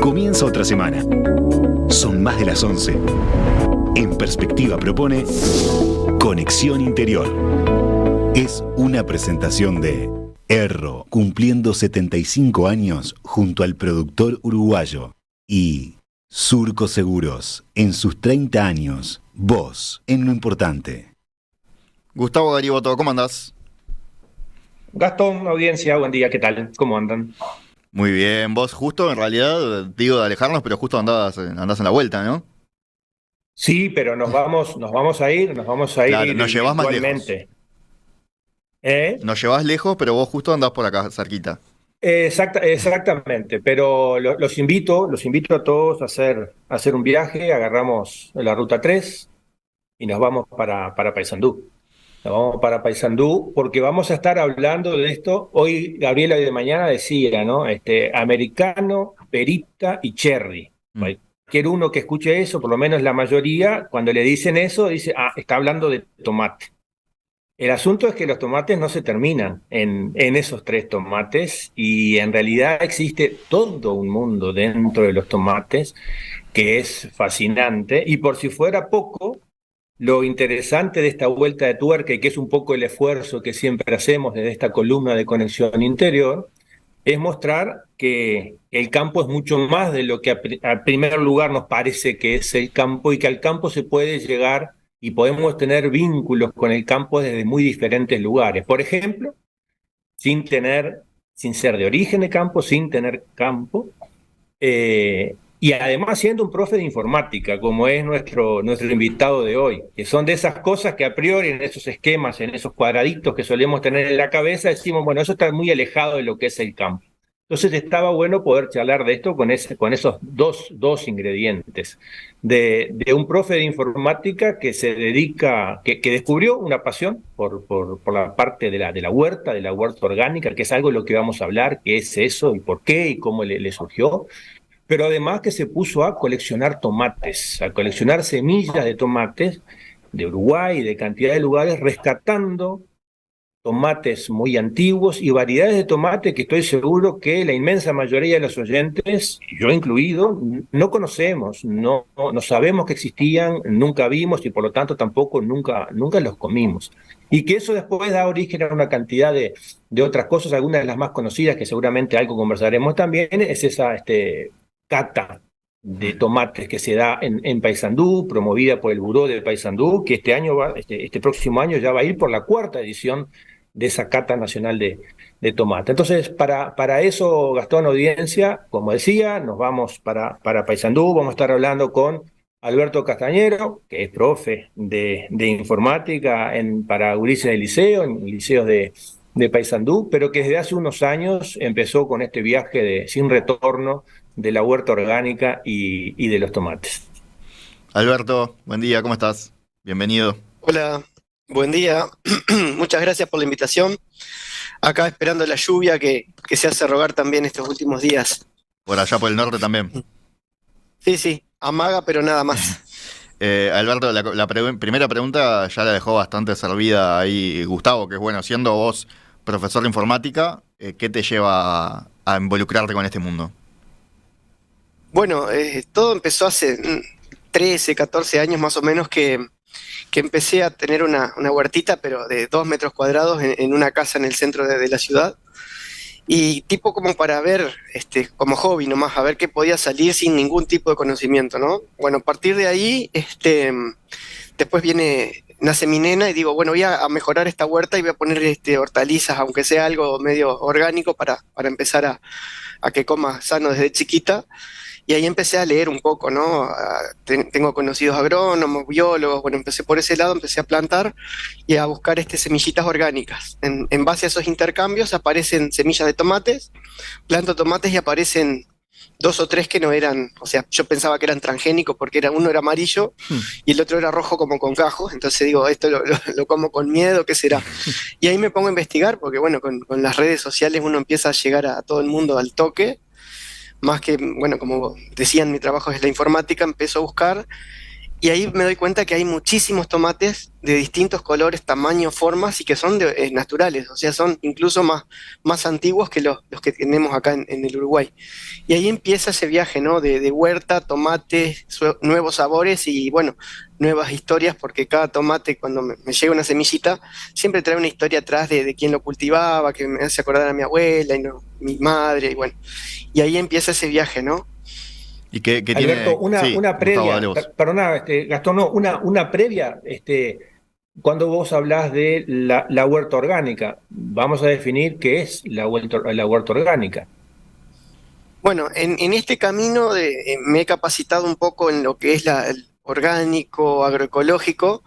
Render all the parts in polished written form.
Comienza otra semana. Son más de las 11. En Perspectiva propone Conexión Interior. Es una presentación de Erro, cumpliendo 75 años junto al productor uruguayo. Y Surco Seguros, en sus 30 años, vos en lo importante. Gustavo Gariboto, ¿cómo andás? Gastón, audiencia, buen día, ¿qué tal? ¿Cómo andan? Muy bien, vos justo, en realidad, digo de alejarnos, pero justo andás en la vuelta, ¿no? Sí, pero nos vamos a ir Claro, nos llevás más lejos. eventualmente. ¿Eh? Nos llevás lejos, pero vos justo andás por acá, cerquita. Exactamente, pero los invito a todos a hacer un viaje, agarramos la ruta 3 y nos vamos para Paysandú. Nos vamos para Paysandú porque vamos a estar hablando de esto. Hoy Gabriela de mañana decía, ¿no? Americano, perita y cherry. Cualquier uno que escuche eso, por lo menos la mayoría, cuando le dicen eso, dice, está hablando de tomate. El asunto es que los tomates no se terminan en esos 3 tomates y en realidad existe todo un mundo dentro de los tomates que es fascinante. Y por si fuera poco, lo interesante de esta vuelta de tuerca, y que es un poco el esfuerzo que siempre hacemos desde esta columna de Conexión Interior, es mostrar que el campo es mucho más de lo que a primer lugar nos parece que es el campo, y que al campo se puede llegar y podemos tener vínculos con el campo desde muy diferentes lugares. Por ejemplo, sin ser de origen de campo, sin tener campo, y además siendo un profe de informática, como es nuestro invitado de hoy, que son de esas cosas que a priori en esos esquemas, en esos cuadraditos que solemos tener en la cabeza, decimos, bueno, eso está muy alejado de lo que es el campo. Entonces estaba bueno poder charlar de esto con esos dos ingredientes. De un profe de informática que se dedica, que descubrió una pasión por la parte de la huerta orgánica, que es algo de lo que vamos a hablar, qué es eso y por qué y cómo le surgió, pero además que se puso a coleccionar tomates, a coleccionar semillas de tomates de Uruguay, de cantidad de lugares, rescatando tomates muy antiguos y variedades de tomate que estoy seguro que la inmensa mayoría de los oyentes, yo incluido, no conocemos, no sabemos que existían, nunca vimos y por lo tanto tampoco nunca los comimos. Y que eso después da origen a una cantidad de otras cosas, algunas de las más conocidas que seguramente algo conversaremos también, es esa cata de tomates que se da en Paysandú, promovida por el Buró de Paysandú, que este próximo año ya va a ir por la 4ª edición de esa cata nacional de tomate. Entonces, para eso, Gastón, audiencia, como decía, nos vamos para Paysandú, vamos a estar hablando con Alberto Castañero, que es profe de informática para gurises de liceo, en liceos de Paysandú, pero que desde hace unos años empezó con este viaje sin retorno de la huerta orgánica y de los tomates. Alberto, buen día, ¿cómo estás? Bienvenido. Hola, buen día. Muchas gracias por la invitación. Acá esperando la lluvia que se hace rogar también estos últimos días. Por allá por el norte también. Sí, amaga, pero nada más. Alberto, la primera pregunta ya la dejó bastante servida ahí Gustavo, que es bueno, siendo vos profesor de informática, ¿qué te lleva a involucrarte con este mundo? Bueno, todo empezó hace 13, 14 años más o menos que empecé a tener una huertita, pero de 2 metros cuadrados en una casa en el centro de la ciudad. Y tipo como para ver, como hobby nomás, a ver qué podía salir sin ningún tipo de conocimiento, ¿no? Bueno, a partir de ahí, después nace mi nena y digo, bueno, voy a mejorar esta huerta y voy a poner hortalizas, aunque sea algo medio orgánico para empezar a que coma sano desde chiquita. Y ahí empecé a leer un poco, ¿no? Tengo conocidos agrónomos, biólogos, bueno, empecé por ese lado, empecé a plantar y a buscar semillitas orgánicas. En base a esos intercambios aparecen semillas de tomates, planto tomates y aparecen 2 o 3 que no eran, o sea, yo pensaba que eran transgénicos porque uno era amarillo y el otro era rojo como con cajos, entonces digo, esto lo como con miedo, ¿qué será? Y ahí me pongo a investigar porque, bueno, con las redes sociales uno empieza a llegar a todo el mundo al toque. Más que, bueno, como decían, mi trabajo es la informática, empiezo a buscar Y ahí me doy cuenta que hay muchísimos tomates de distintos colores, tamaños, formas y que son naturales, o sea, son incluso más antiguos que los que tenemos acá en el Uruguay. Y ahí empieza ese viaje, ¿no? De huerta, tomates, nuevos sabores y bueno, nuevas historias, porque cada tomate cuando me llega una semillita, siempre trae una historia atrás de quién lo cultivaba, que me hace acordar a mi abuela y no, mi madre, y bueno, y ahí empieza ese viaje, ¿no? ¿Y qué Alberto, tiene? Sí, una Gustavo, dale previa, vos. perdona, Gastón, no, una previa, cuando vos hablás de la huerta orgánica, vamos a definir qué es la huerta orgánica. Bueno, en este camino me he capacitado un poco en lo que es el orgánico, agroecológico,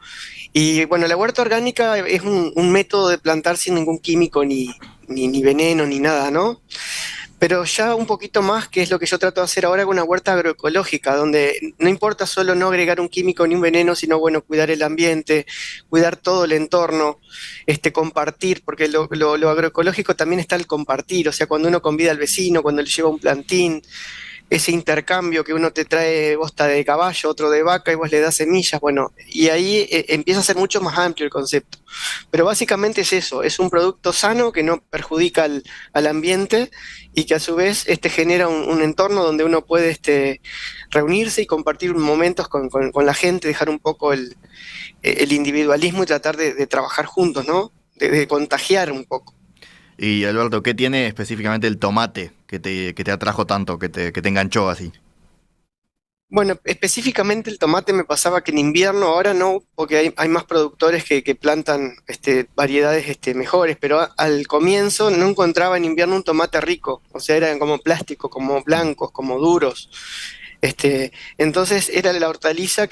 y bueno, la huerta orgánica es un método de plantar sin ningún químico ni veneno ni nada, ¿no? Pero ya un poquito más, que es lo que yo trato de hacer ahora con una huerta agroecológica, donde no importa solo no agregar un químico ni un veneno, sino bueno, cuidar el ambiente, cuidar todo el entorno, compartir, porque lo agroecológico también está el compartir, o sea, cuando uno convida al vecino, cuando le lleva un plantín, ese intercambio que uno te trae bosta de caballo, otro de vaca y vos le das semillas, bueno, y ahí empieza a ser mucho más amplio el concepto. Pero básicamente es eso, es un producto sano que no perjudica al ambiente y que a su vez genera un entorno donde uno puede reunirse y compartir momentos con la gente, dejar un poco el individualismo y tratar de trabajar juntos, ¿no? De contagiar un poco. Y Alberto, ¿qué tiene específicamente el tomate que te atrajo tanto, que te enganchó así? Bueno, específicamente el tomate me pasaba que en invierno, ahora no, porque hay más productores que plantan variedades mejores, pero al comienzo no encontraba en invierno un tomate rico, o sea, eran como plástico, como blancos, como duros. Entonces era la hortaliza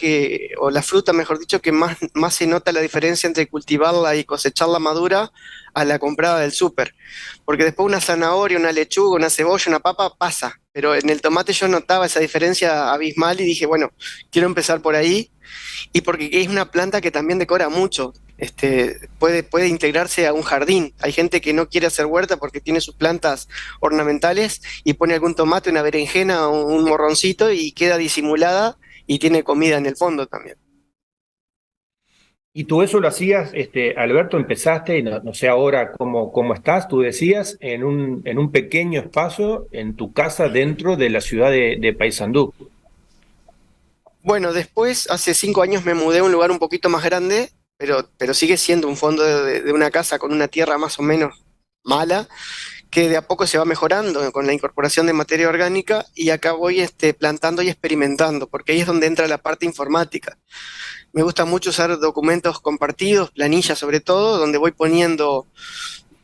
o la fruta, mejor dicho, que más se nota la diferencia entre cultivarla y cosecharla madura a la comprada del súper. Porque después una zanahoria, una lechuga, una cebolla, una papa pasa. Pero en el tomate yo notaba esa diferencia abismal y dije, bueno, quiero empezar por ahí. Y porque es una planta que también decora mucho. Puede integrarse a un jardín. Hay gente que no quiere hacer huerta porque tiene sus plantas ornamentales y pone algún tomate, una berenjena o un morroncito y queda disimulada y tiene comida en el fondo también. Y tú eso lo hacías, Alberto, empezaste, y no sé ahora cómo estás, tú decías, en un pequeño espacio en tu casa dentro de la ciudad de Paysandú. Bueno, después, hace 5 años me mudé a un lugar un poquito más grande, pero sigue siendo un fondo de una casa con una tierra más o menos mala, que de a poco se va mejorando con la incorporación de materia orgánica y acá voy plantando y experimentando, porque ahí es donde entra la parte informática. Me gusta mucho usar documentos compartidos, planillas sobre todo, donde voy poniendo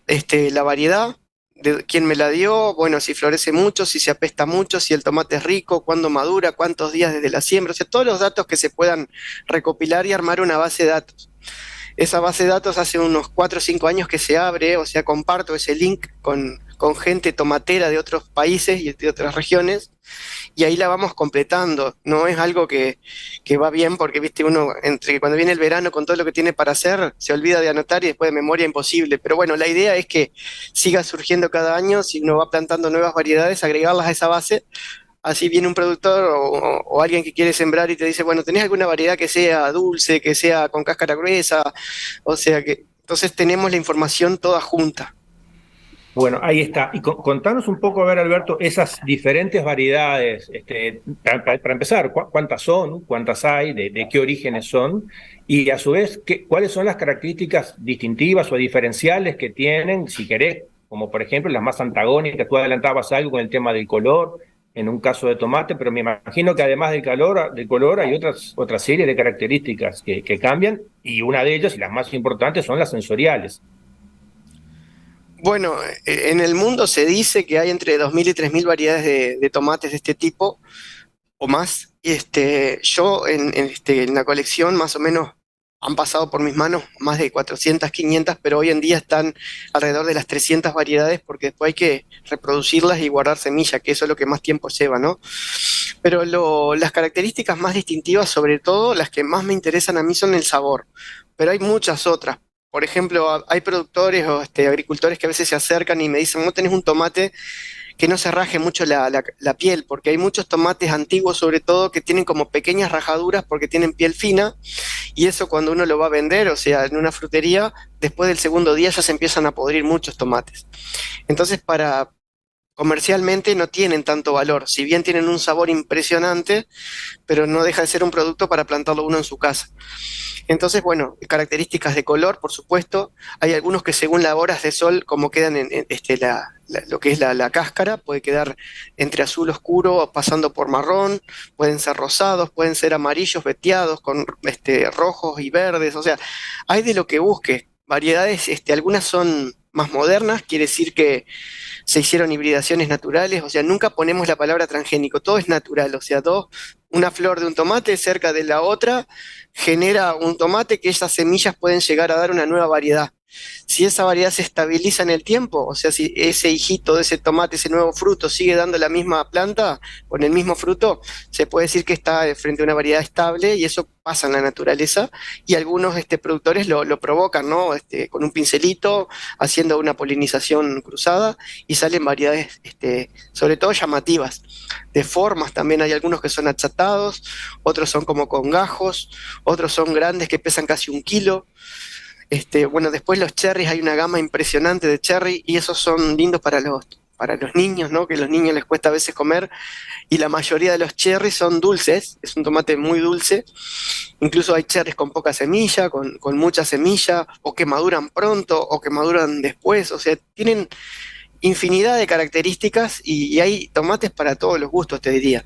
la variedad de quién me la dio, bueno, si florece mucho, si se apesta mucho, si el tomate es rico, cuándo madura, cuántos días desde la siembra, o sea, todos los datos que se puedan recopilar y armar una base de datos. Esa base de datos hace unos 4 o 5 años que se abre, o sea, comparto ese link con gente tomatera de otros países y de otras regiones, y ahí la vamos completando. No es algo que va bien porque, viste, uno, entre cuando viene el verano con todo lo que tiene para hacer, se olvida de anotar y después de memoria imposible. Pero bueno, la idea es que siga surgiendo cada año, si uno va plantando nuevas variedades, agregarlas a esa base. Así viene un productor o alguien que quiere sembrar y te dice, bueno, ¿tenés alguna variedad que sea dulce, que sea con cáscara gruesa? O sea que entonces tenemos la información toda junta. Bueno, ahí está. Y contanos un poco, a ver, Alberto, esas diferentes variedades, para empezar, ¿cuántas son? ¿Cuántas hay? ¿De qué orígenes son? Y a su vez, ¿cuáles son las características distintivas o diferenciales que tienen, si querés, como por ejemplo las más antagónicas? Tú adelantabas algo con el tema del color, en un caso de tomate, pero me imagino que además del color hay otra serie de características que cambian, y una de ellas, y las más importantes, son las sensoriales. Bueno, en el mundo se dice que hay entre 2.000 y 3.000 variedades de tomates de este tipo o más. Y yo en la colección más o menos han pasado por mis manos más de 400, 500, pero hoy en día están alrededor de las 300 variedades porque después hay que reproducirlas y guardar semilla, que eso es lo que más tiempo lleva, ¿no? Pero las características más distintivas, sobre todo las que más me interesan a mí, son el sabor, pero hay muchas otras. Por ejemplo, hay productores o agricultores que a veces se acercan y me dicen, ¿no tenés un tomate que no se raje mucho la piel, porque hay muchos tomates antiguos sobre todo que tienen como pequeñas rajaduras porque tienen piel fina, y eso cuando uno lo va a vender, o sea, en una frutería, después del segundo día ya se empiezan a podrir muchos tomates. Entonces, comercialmente no tienen tanto valor, si bien tienen un sabor impresionante, pero no deja de ser un producto para plantarlo uno en su casa. Entonces, bueno, características de color, por supuesto. Hay algunos que según las horas de sol, como quedan lo que es la cáscara, puede quedar entre azul oscuro, pasando por marrón, pueden ser rosados, pueden ser amarillos veteados con rojos y verdes. O sea, hay de lo que busque. Variedades, algunas son más modernas, quiere decir que se hicieron hibridaciones naturales, o sea, nunca ponemos la palabra transgénico, todo es natural, o sea, una flor de un tomate cerca de la otra genera un tomate que esas semillas pueden llegar a dar una nueva variedad. Si esa variedad se estabiliza en el tiempo, o sea, si ese hijito de ese tomate, ese nuevo fruto, sigue dando la misma planta con el mismo fruto, se puede decir que está frente a una variedad estable y eso pasa en la naturaleza y algunos productores lo provocan, ¿no? Con un pincelito, haciendo una polinización cruzada y salen variedades, sobre todo llamativas. De formas también hay algunos que son achatados, otros son como con gajos, otros son grandes que pesan casi 1 kilo. Bueno, después los cherries, hay una gama impresionante de cherry y esos son lindos para los niños, ¿no? Que a los niños les cuesta a veces comer y la mayoría de los cherries son dulces, es un tomate muy dulce. Incluso hay cherries con poca semilla, con mucha semilla, o que maduran pronto, o que maduran después, o sea, tienen infinidad de características y hay tomates para todos los gustos, te diría.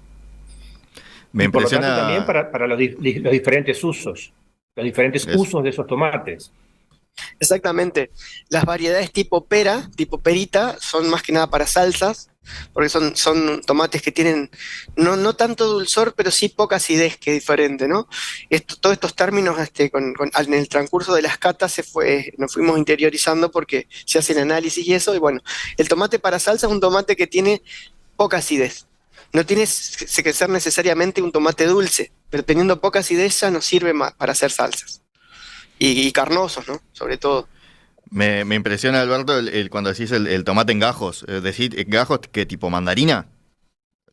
Me Y por lo tanto impresiona. también para los diferentes usos, los diferentes Eso. usos de esos tomates. Exactamente. Las variedades tipo pera, tipo perita, son más que nada para salsas, porque son tomates que tienen no tanto dulzor, pero sí poca acidez, que es diferente, ¿no? Todos estos términos en el transcurso de las catas nos fuimos interiorizando porque se hace el análisis y eso, y bueno, el tomate para salsa es un tomate que tiene poca acidez. No tiene que ser necesariamente un tomate dulce, pero teniendo poca acidez ya nos sirve más para hacer salsas. Y carnosos, ¿no? Sobre todo. Me impresiona, Alberto, cuando decís el tomate en gajos. ¿Decís gajos que tipo mandarina?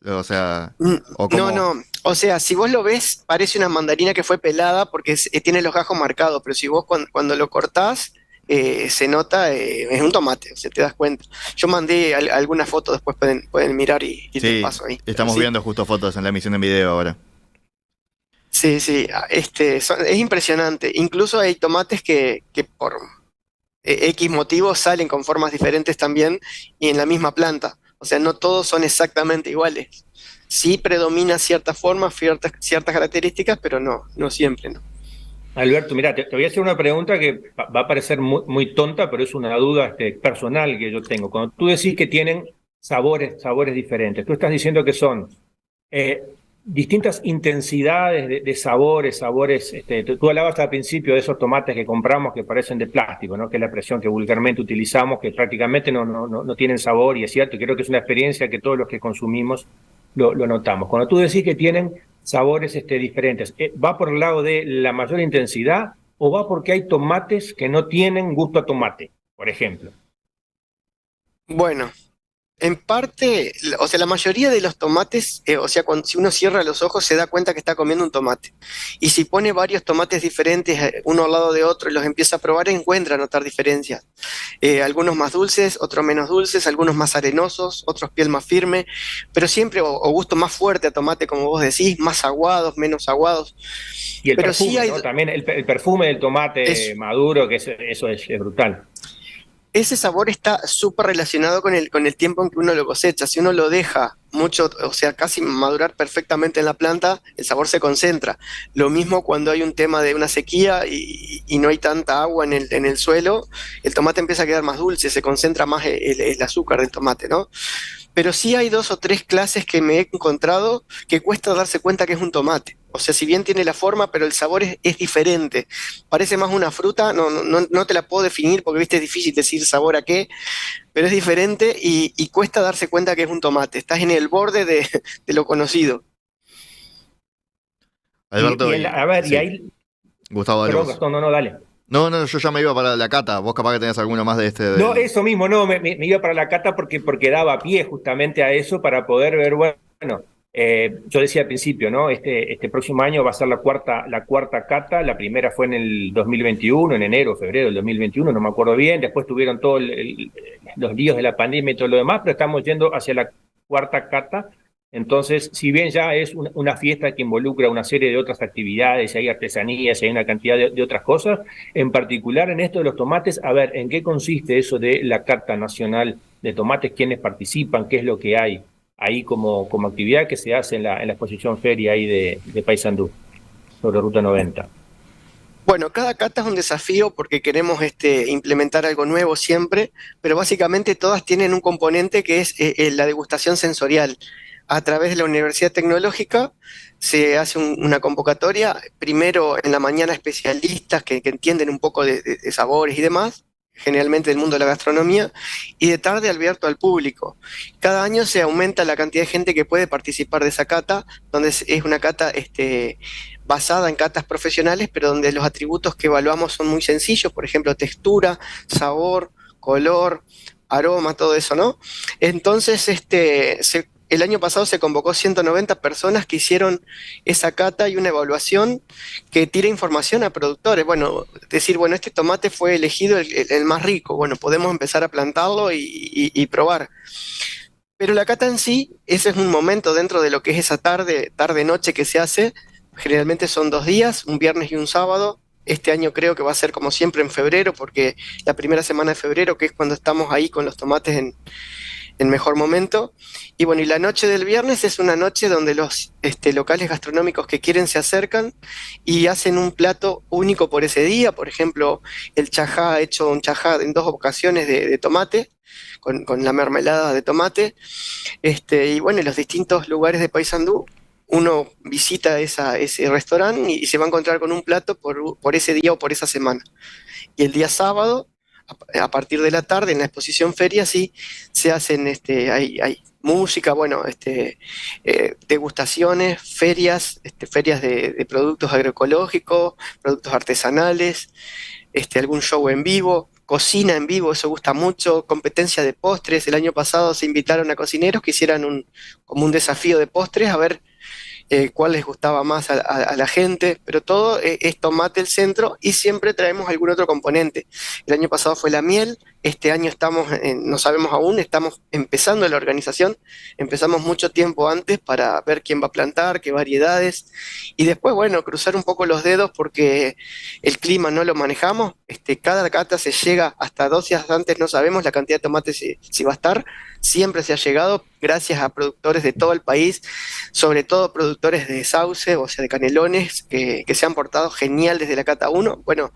O sea, o No, como. no. O sea, si vos lo ves, parece una mandarina que fue pelada porque tiene los gajos marcados, pero si vos cuando lo cortás, se nota, es un tomate, o sea, te das cuenta. Yo mandé alguna foto, después pueden mirar y te Sí, paso ahí. Pero estamos sí, viendo justo fotos en la emisión en video ahora. sí, sí. Es impresionante. Incluso hay tomates que por X motivos salen con formas diferentes también y en la misma planta. O sea, no todos son exactamente iguales. Sí predomina cierta forma, ciertas características, pero no siempre, ¿no? Alberto, mira, te voy a hacer una pregunta que va a parecer muy tonta, pero es una duda personal que yo tengo. Cuando tú decís que tienen sabores diferentes, tú estás diciendo que son eh, distintas intensidades de sabores. Tú hablabas al principio de esos tomates que compramos que parecen de plástico, ¿no? Que es la expresión que vulgarmente utilizamos, que prácticamente no tienen sabor, y es cierto, y creo que es una experiencia que todos los que consumimos lo notamos. Cuando tú decís que tienen sabores diferentes, ¿va por el lado de la mayor intensidad o va porque hay tomates que no tienen gusto a tomate, por ejemplo? Bueno, en parte, o sea, la mayoría de los tomates, o sea, si uno cierra los ojos se da cuenta que está comiendo un tomate. Y si pone varios tomates diferentes, uno al lado de otro, y los empieza a probar, encuentra a notar diferencias. Algunos más dulces, otros menos dulces, algunos más arenosos, otros piel más firme, pero siempre o gusto más fuerte a tomate, como vos decís, más aguados, menos aguados. Y el Pero sí perfume, hay, ¿no? También el perfume del tomate es, maduro, que eso es brutal. ese sabor está súper relacionado con el tiempo en que uno lo cosecha. Si uno lo deja mucho, o sea, casi madurar perfectamente en la planta, el sabor se concentra. Lo mismo cuando hay un tema de una sequía y no hay tanta agua en el suelo, el tomate empieza a quedar más dulce, se concentra más el azúcar del tomate, ¿no? Pero sí hay 2 o 3 clases que me he encontrado que cuesta darse cuenta que es un tomate. O sea, si bien tiene la forma, pero el sabor es diferente. Parece más una fruta, no te la puedo definir porque, viste, es difícil decir sabor a qué, pero es diferente y cuesta darse cuenta que es un tomate. Estás en el borde de lo conocido. Alberto, A ver, y sí. ahí, Gustavo, dale perdón, vos. Gastón, no, dale. No, yo ya me iba para la cata. Vos capaz que tenés alguno más de este. No, eso mismo, no, me iba para la cata porque daba pie justamente a eso para poder ver, bueno, yo decía al principio, ¿no? Este próximo año va a ser la cuarta cata, la primera fue en el 2021, en enero, febrero del 2021, no me acuerdo bien, después tuvieron todos los líos de la pandemia y todo lo demás, pero estamos yendo hacia la cuarta cata. Entonces, si bien ya es una fiesta que involucra una serie de otras actividades, hay artesanías, hay una cantidad de otras cosas, en particular en esto de los tomates, a ver, ¿en qué consiste eso de la Carta Nacional de Tomates? ¿Quiénes participan? ¿Qué es lo que hay ahí como actividad que se hace en la exposición feria ahí de Paysandú, sobre Ruta 90? Bueno, cada cata es un desafío porque queremos implementar algo nuevo siempre, pero básicamente todas tienen un componente que es la degustación sensorial. A través de la Universidad Tecnológica se hace una convocatoria, primero en la mañana especialistas que entienden un poco de sabores y demás, generalmente del mundo de la gastronomía, y de tarde abierto al público. Cada año se aumenta la cantidad de gente que puede participar de esa cata, donde es una cata basada en catas profesionales, pero donde los atributos que evaluamos son muy sencillos, por ejemplo, textura, sabor, color, aroma, todo eso, ¿no? Entonces, el año pasado se convocó 190 personas que hicieron esa cata y una evaluación que tira información a productores. Bueno, decir, bueno, este tomate fue elegido el más rico, bueno, podemos empezar a plantarlo y probar. Pero la cata en sí, ese es un momento dentro de lo que es esa tarde-noche que se hace. Generalmente son 2 días, un viernes y un sábado. Este año creo que va a ser como siempre en febrero, porque la primera semana de febrero, que es cuando estamos ahí con los tomates en mejor momento. Y bueno, y la noche del viernes es una noche donde los locales gastronómicos que quieren se acercan y hacen un plato único por ese día. Por ejemplo, el chajá ha hecho un chajá en 2 ocasiones de tomate, con la mermelada de tomate. Y bueno, en los distintos lugares de Paysandú, uno visita ese restaurante y se va a encontrar con un plato por ese día o por esa semana. Y el día sábado, a partir de la tarde, en la exposición feria, sí se hacen, hay música, bueno, degustaciones, ferias de productos agroecológicos, productos artesanales, algún show en vivo. Cocina en vivo, eso gusta mucho, competencia de postres. El año pasado se invitaron a cocineros que hicieran como un desafío de postres, a ver cuál les gustaba más a la gente, pero todo es tomate el centro y siempre traemos algún otro componente. El año pasado fue la miel, este año no sabemos aún, estamos empezando la organización, empezamos mucho tiempo antes para ver quién va a plantar, qué variedades, y después, bueno, cruzar un poco los dedos porque el clima no lo manejamos. Cada cata se llega hasta 2 días antes, no sabemos la cantidad de tomates si va a estar, siempre se ha llegado gracias a productores de todo el país, sobre todo productores de sauce, o sea, de canelones, que se han portado genial desde la Cata 1. Bueno,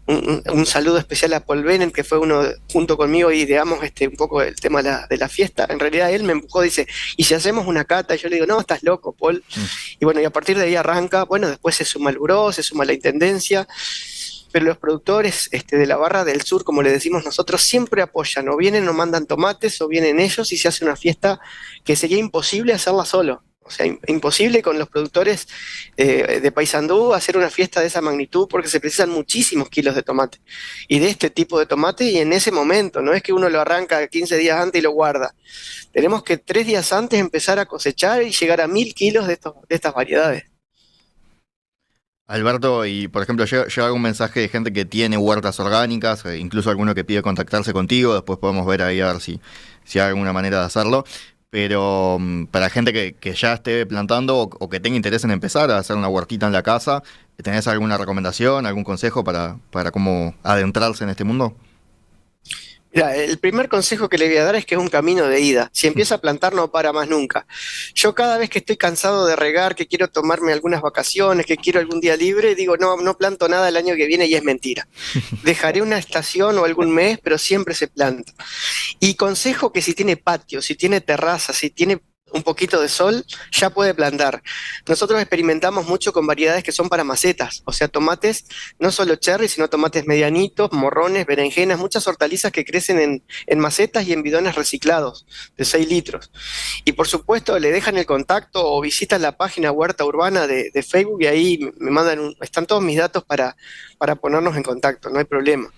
un saludo especial a Paul Bennett, que fue uno junto conmigo y ideamos un poco el tema de la fiesta. En realidad él me empujó, dice, ¿y si hacemos una cata? Y yo le digo, no, estás loco, Paul. Y bueno, y a partir de ahí arranca, bueno, después se suma el buró, se suma la intendencia, pero los productores de la barra del sur, como le decimos nosotros, siempre apoyan, o vienen o mandan tomates, o vienen ellos y se hace una fiesta que sería imposible hacerla solo. O sea, imposible con los productores de Paysandú hacer una fiesta de esa magnitud porque se precisan muchísimos kilos de tomate. Y de este tipo de tomate y en ese momento, no es que uno lo arranca 15 días antes y lo guarda. Tenemos que 3 días antes empezar a cosechar y llegar a 1000 kilos de estas variedades. Alberto, y por ejemplo, llega algún mensaje de gente que tiene huertas orgánicas, incluso alguno que pide contactarse contigo, después podemos ver ahí a ver si hay alguna manera de hacerlo. Pero para gente que ya esté plantando o que tenga interés en empezar a hacer una huertita en la casa, ¿tenés alguna recomendación, algún consejo para cómo adentrarse en este mundo? Mira, el primer consejo que le voy a dar es que es un camino de ida. Si empieza a plantar no para más nunca. Yo cada vez que estoy cansado de regar, que quiero tomarme algunas vacaciones, que quiero algún día libre, digo, no planto nada el año que viene y es mentira. Dejaré una estación o algún mes, pero siempre se planta. Y consejo que si tiene patio, si tiene terraza, si tiene un poquito de sol, ya puede plantar. Nosotros experimentamos mucho con variedades que son para macetas, o sea, tomates, no solo cherry, sino tomates medianitos, morrones, berenjenas, muchas hortalizas que crecen en macetas y en bidones reciclados de 6 litros. Y por supuesto, le dejan el contacto o visitan la página Huerta Urbana de Facebook y ahí me mandan, están todos mis datos para ponernos en contacto, no hay problema.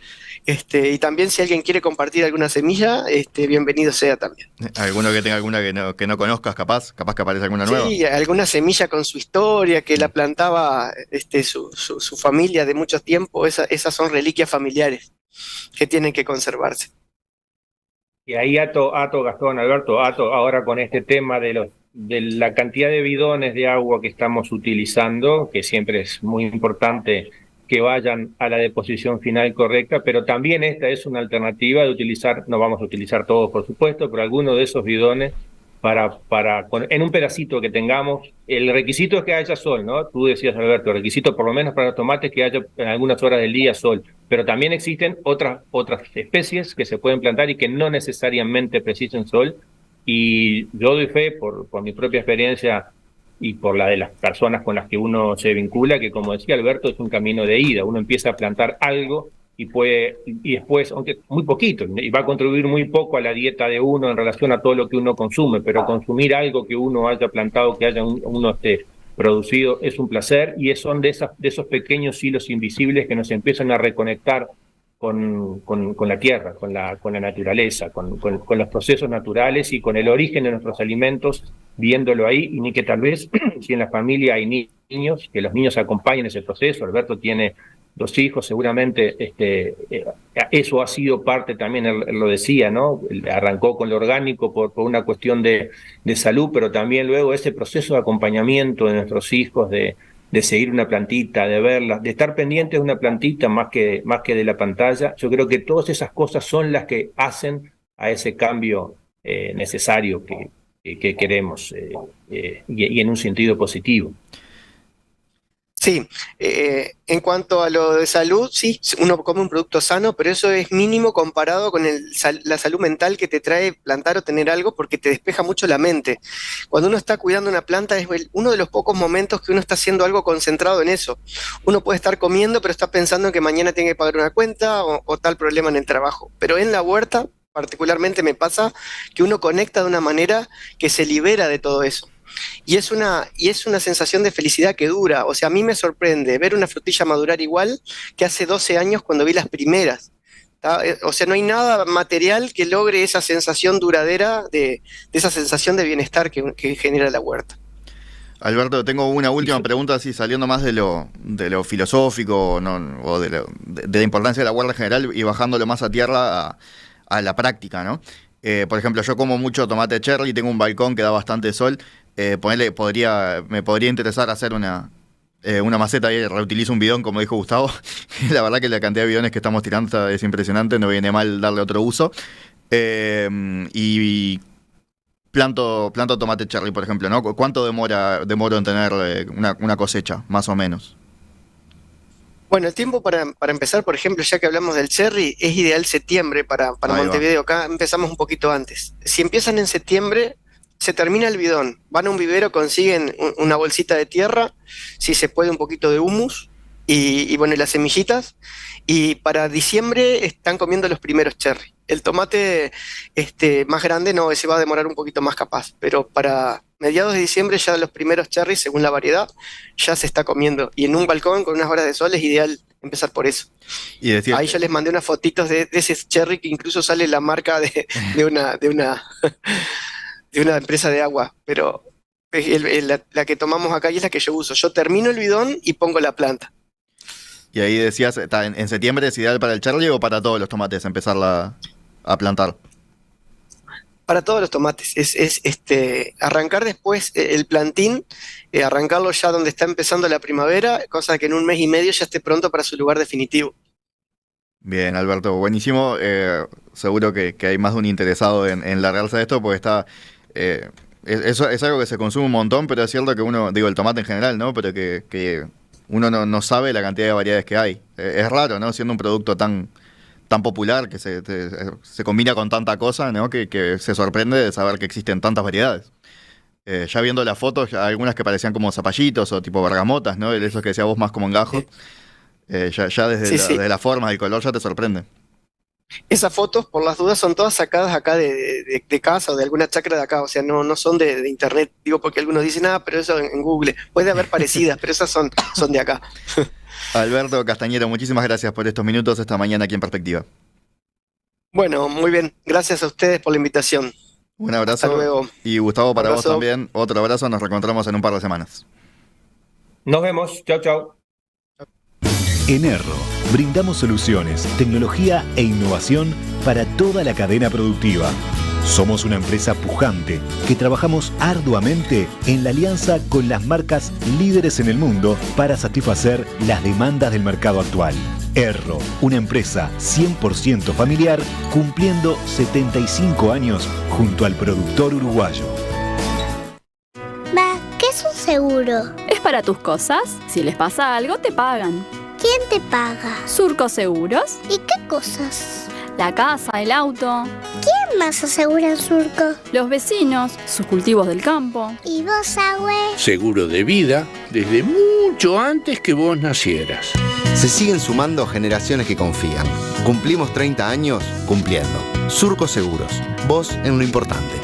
Y también si alguien quiere compartir alguna semilla, bienvenido sea también. ¿Alguno que tenga alguna que no conozcas, capaz que aparece alguna nueva? Sí, alguna semilla con su historia que la plantaba su familia de mucho tiempo, esas son reliquias familiares que tienen que conservarse. Y ahí ato Gastón, Alberto, ato ahora con este tema de la cantidad de bidones de agua que estamos utilizando, que siempre es muy importante que vayan a la deposición final correcta, pero también esta es una alternativa de utilizar, no vamos a utilizar todos por supuesto, pero alguno de esos bidones en un pedacito que tengamos. El requisito es que haya sol, ¿no? Tú decías, Alberto, el requisito por lo menos para los tomates que haya en algunas horas del día sol, pero también existen otras especies que se pueden plantar y que no necesariamente precisen sol, y yo doy fe por mi propia experiencia y por la de las personas con las que uno se vincula, que como decía Alberto, es un camino de ida. Uno empieza a plantar algo y después, aunque muy poquito, y va a contribuir muy poco a la dieta de uno en relación a todo lo que uno consume, pero consumir algo que uno haya plantado, que haya uno producido, es un placer, y son de esos pequeños hilos invisibles que nos empiezan a reconectar con la tierra, con la naturaleza, con los procesos naturales y con el origen de nuestros alimentos, viéndolo ahí, y ni que tal vez, si en la familia hay niños, que los niños acompañen ese proceso. Alberto tiene 2 hijos, seguramente eso ha sido parte también, él lo decía, ¿no? Arrancó con lo orgánico por una cuestión de salud, pero también luego ese proceso de acompañamiento de nuestros hijos, de seguir una plantita, de verla, de estar pendientes de una plantita más que de la pantalla. Yo creo que todas esas cosas son las que hacen a ese cambio necesario que queremos, y en un sentido positivo. Sí, en cuanto a lo de salud, sí, uno come un producto sano, pero eso es mínimo comparado con la salud mental que te trae plantar o tener algo, porque te despeja mucho la mente. Cuando uno está cuidando una planta es uno de los pocos momentos que uno está haciendo algo concentrado en eso. Uno puede estar comiendo, pero está pensando en que mañana tiene que pagar una cuenta o tal problema en el trabajo. Pero en la huerta, particularmente me pasa que uno conecta de una manera que se libera de todo eso. Y es una sensación de felicidad que dura. O sea, a mí me sorprende ver una frutilla madurar igual que hace 12 años cuando vi las primeras. O sea, no hay nada material que logre esa sensación duradera de esa sensación de bienestar que genera la huerta. Alberto, tengo una última pregunta, así saliendo más de lo filosófico, ¿no? O de la importancia de la huerta en general, y bajándolo más a tierra, a la práctica, ¿no? Por ejemplo, yo como mucho tomate cherry, tengo un balcón que da bastante sol. Me podría interesar hacer una maceta y reutilizo un bidón, como dijo Gustavo. La verdad que la cantidad de bidones que estamos tirando es impresionante, no viene mal darle otro uso. Y planto tomate cherry, por ejemplo, ¿no? ¿Cuánto demoro en tener una cosecha, más o menos? Bueno, el tiempo para empezar, por ejemplo, ya que hablamos del cherry, es ideal septiembre para Montevideo. Acá empezamos un poquito antes. Si empiezan en septiembre, se termina el bidón. Van a un vivero, consiguen una bolsita de tierra, si se puede un poquito de humus, y bueno, y las semillitas. Y para diciembre están comiendo los primeros cherry. El tomate más grande no, ese va a demorar un poquito más capaz, pero para mediados de diciembre ya los primeros cherry, según la variedad, ya se está comiendo. Y en un balcón con unas horas de sol es ideal empezar por eso. Y ahí ya les mandé unas fotitos de ese cherry que incluso sale la marca de una de una empresa de agua, pero la que tomamos acá y es la que yo uso. Yo termino el bidón y pongo la planta. Y ahí decías, ¿en septiembre es ideal para el cherry o para todos los tomates empezarla a plantar? Para todos los tomates. Es arrancar después el plantín, arrancarlo ya donde está empezando la primavera, cosa que en 1 mes y medio ya esté pronto para su lugar definitivo. Bien, Alberto, buenísimo. Seguro que hay más de un interesado en largarse de esto, porque está... es algo que se consume un montón, pero es cierto que uno, digo, el tomate en general, ¿no? Pero que uno no sabe la cantidad de variedades que hay. Es raro, ¿no? Siendo un producto tan popular, que se combina con tanta cosa, ¿no? Que se sorprende de saber que existen tantas variedades. Ya viendo las fotos, algunas que parecían como zapallitos o tipo bergamotas, ¿no? Esos que decía vos más como engajos. Ya desde, desde la forma, del color ya te sorprende. Esas fotos, por las dudas, son todas sacadas acá de casa o de alguna chacra de acá, o sea, no son de internet, digo, porque algunos dicen, pero eso en Google, puede haber parecidas, pero esas son de acá. Alberto Castañero, muchísimas gracias por estos minutos esta mañana aquí en Perspectiva. Bueno, muy bien, gracias a ustedes por la invitación. Un abrazo. Hasta luego. Y Gustavo, para Abrazo. vos también, otro abrazo, nos reencontramos en un par de semanas. Nos vemos, chau, chau. En Erro, brindamos soluciones, tecnología e innovación para toda la cadena productiva. Somos una empresa pujante que trabajamos arduamente en la alianza con las marcas líderes en el mundo para satisfacer las demandas del mercado actual. Erro, una empresa 100% familiar cumpliendo 75 años junto al productor uruguayo. ¿Qué es un seguro? Es para tus cosas. Si les pasa algo, te pagan. ¿Quién te paga? Surco Seguros. ¿Y qué cosas? La casa, el auto. ¿Quién más asegura en Surco? Los vecinos, sus cultivos del campo. ¿Y vos, Agüe? Seguro de vida desde mucho antes que vos nacieras. Se siguen sumando generaciones que confían. Cumplimos 30 años cumpliendo. Surco Seguros. Vos en lo importante.